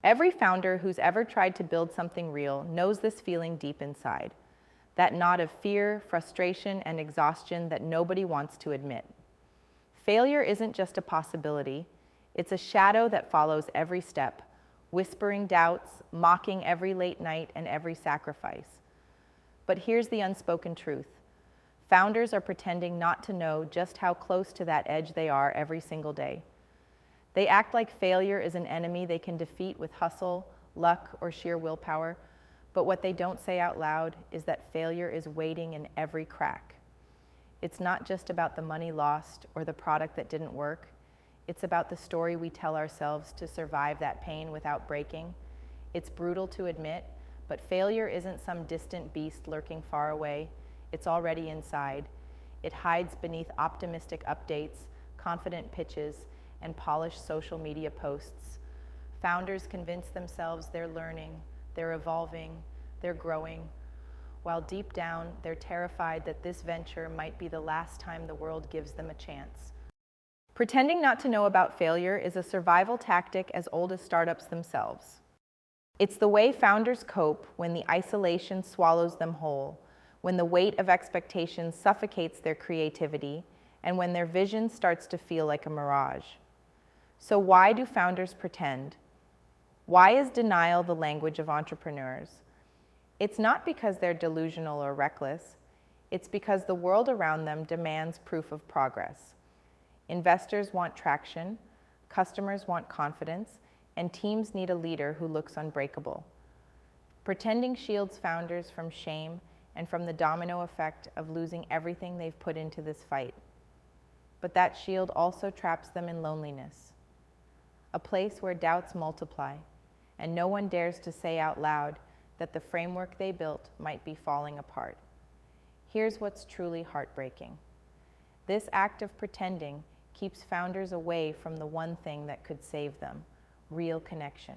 Every founder who's ever tried to build something real knows this feeling deep inside, that knot of fear, frustration, and exhaustion that nobody wants to admit. Failure isn't just a possibility, it's a shadow that follows every step, whispering doubts, mocking every late night and every sacrifice. But here's the unspoken truth. Founders are pretending not to know just how close to that edge they are every single day. They act like failure is an enemy they can defeat with hustle, luck, or sheer willpower, but what they don't say out loud is that failure is waiting in every crack. It's not just about the money lost or the product that didn't work. It's about the story we tell ourselves to survive that pain without breaking. It's brutal to admit, but failure isn't some distant beast lurking far away. It's already inside. It hides beneath optimistic updates, confident pitches, and polished social media posts. Founders convince themselves they're learning, they're evolving, they're growing, while deep down they're terrified that this venture might be the last time the world gives them a chance. Pretending not to know about failure is a survival tactic as old as startups themselves. It's the way founders cope when the isolation swallows them whole, when the weight of expectations suffocates their creativity, and when their vision starts to feel like a mirage. So why do founders pretend? Why is denial the language of entrepreneurs? It's not because they're delusional or reckless. It's because the world around them demands proof of progress. Investors want traction, customers want confidence, and teams need a leader who looks unbreakable. Pretending shields founders from shame and from the domino effect of losing everything they've put into this fight. But that shield also traps them in loneliness, a place where doubts multiply, and no one dares to say out loud that the framework they built might be falling apart. Here's what's truly heartbreaking. This act of pretending keeps founders away from the one thing that could save them: real connection.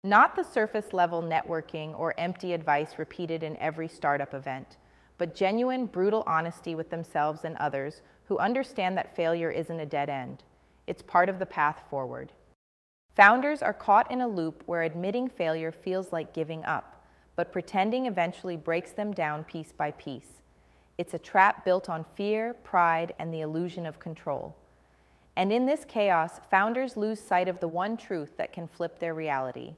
Not the surface-level networking or empty advice repeated in every startup event, but genuine, brutal honesty with themselves and others who understand that failure isn't a dead end. It's part of the path forward. Founders are caught in a loop where admitting failure feels like giving up, but pretending eventually breaks them down piece by piece. It's a trap built on fear, pride, and the illusion of control. And in this chaos, founders lose sight of the one truth that can flip their reality.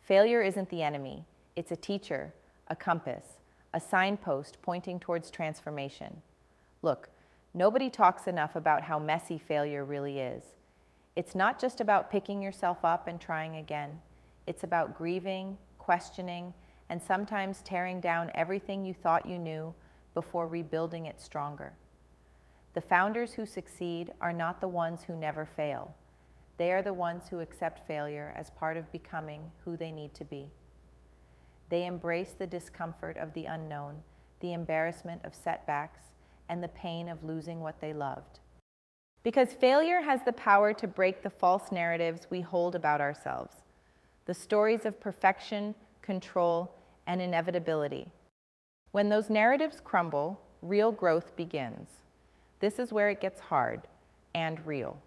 Failure isn't the enemy. It's a teacher, a compass, a signpost pointing towards transformation. Look, nobody talks enough about how messy failure really is. It's not just about picking yourself up and trying again. It's about grieving, questioning, and sometimes tearing down everything you thought you knew before rebuilding it stronger. The founders who succeed are not the ones who never fail. They are the ones who accept failure as part of becoming who they need to be. They embrace the discomfort of the unknown, the embarrassment of setbacks, and the pain of losing what they loved. Because failure has the power to break the false narratives we hold about ourselves, the stories of perfection, control, and inevitability. When those narratives crumble, real growth begins. This is where it gets hard and real.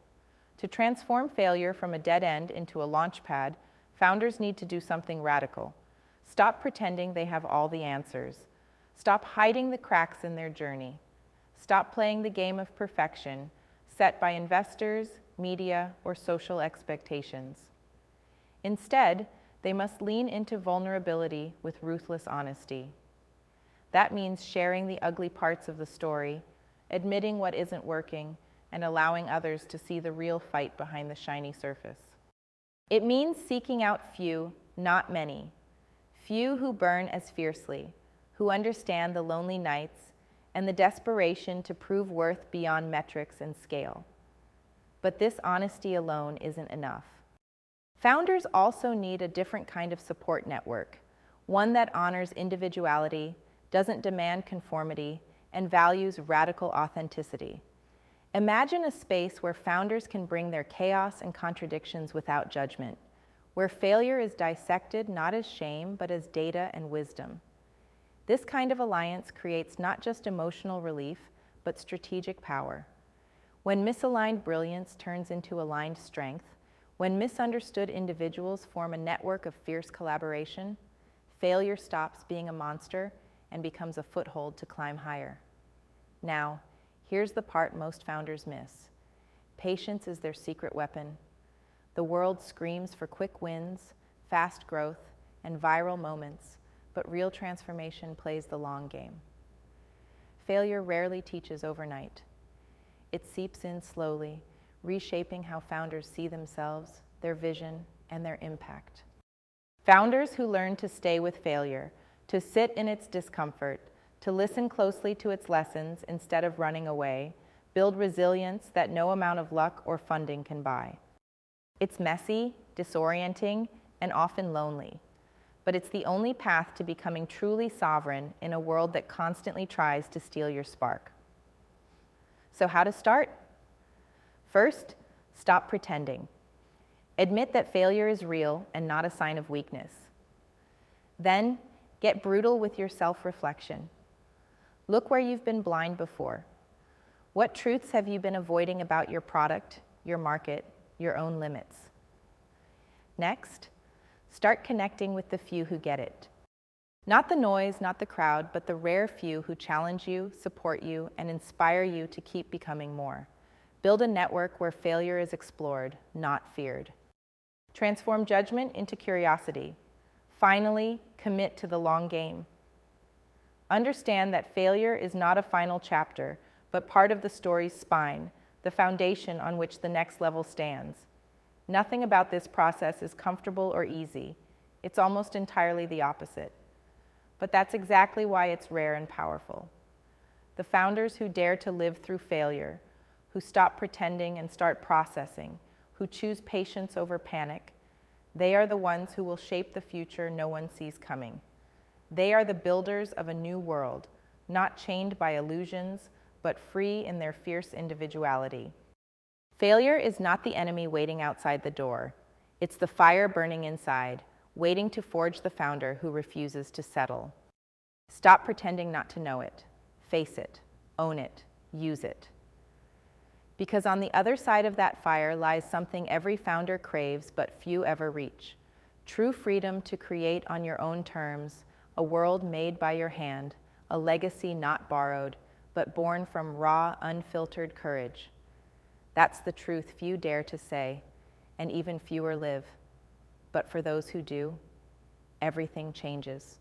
To transform failure from a dead end into a launch pad, founders need to do something radical. Stop pretending they have all the answers. Stop hiding the cracks in their journey. Stop playing the game of perfection set by investors, media, or social expectations. Instead, they must lean into vulnerability with ruthless honesty. That means sharing the ugly parts of the story, admitting what isn't working, and allowing others to see the real fight behind the shiny surface. It means seeking out few, not many. Few who burn as fiercely, who understand the lonely nights and the desperation to prove worth beyond metrics and scale. But this honesty alone isn't enough. Founders also need a different kind of support network, one that honors individuality, doesn't demand conformity, and values radical authenticity. Imagine a space where founders can bring their chaos and contradictions without judgment, where failure is dissected not as shame, but as data and wisdom. This kind of alliance creates not just emotional relief, but strategic power. When misaligned brilliance turns into aligned strength, When misunderstood individuals form a network of fierce collaboration, failure stops being a monster and becomes a foothold to climb higher. Now, here's the part most founders miss. Patience is their secret weapon. The world screams for quick wins, fast growth, and viral moments, but real transformation plays the long game. Failure rarely teaches overnight. It seeps in slowly, reshaping how founders see themselves, their vision, and their impact. Founders who learn to stay with failure, to sit in its discomfort, to listen closely to its lessons instead of running away, build resilience that no amount of luck or funding can buy. It's messy, disorienting, and often lonely, but it's the only path to becoming truly sovereign in a world that constantly tries to steal your spark. So how to start? First, stop pretending. Admit that failure is real and not a sign of weakness. Then, get brutal with your self-reflection. Look where you've been blind before. What truths have you been avoiding about your product, your market, your own limits? Next, start connecting with the few who get it. Not the noise, not the crowd, but the rare few who challenge you, support you, and inspire you to keep becoming more. Build a network where failure is explored, not feared. Transform judgment into curiosity. Finally, commit to the long game. Understand that failure is not a final chapter, but part of the story's spine, the foundation on which the next level stands. Nothing about this process is comfortable or easy. It's almost entirely the opposite. But that's exactly why it's rare and powerful. The founders who dare to live through failure, who stop pretending and start processing, who choose patience over panic, they are the ones who will shape the future no one sees coming. They are the builders of a new world, not chained by illusions, but free in their fierce individuality. Failure is not the enemy waiting outside the door. It's the fire burning inside, waiting to forge the founder who refuses to settle. Stop pretending not to know it. Face it, own it, use it. Because on the other side of that fire lies something every founder craves but few ever reach. True freedom to create on your own terms, a world made by your hand, a legacy not borrowed, but born from raw, unfiltered courage. That's the truth few dare to say, and even fewer live. But for those who do, everything changes.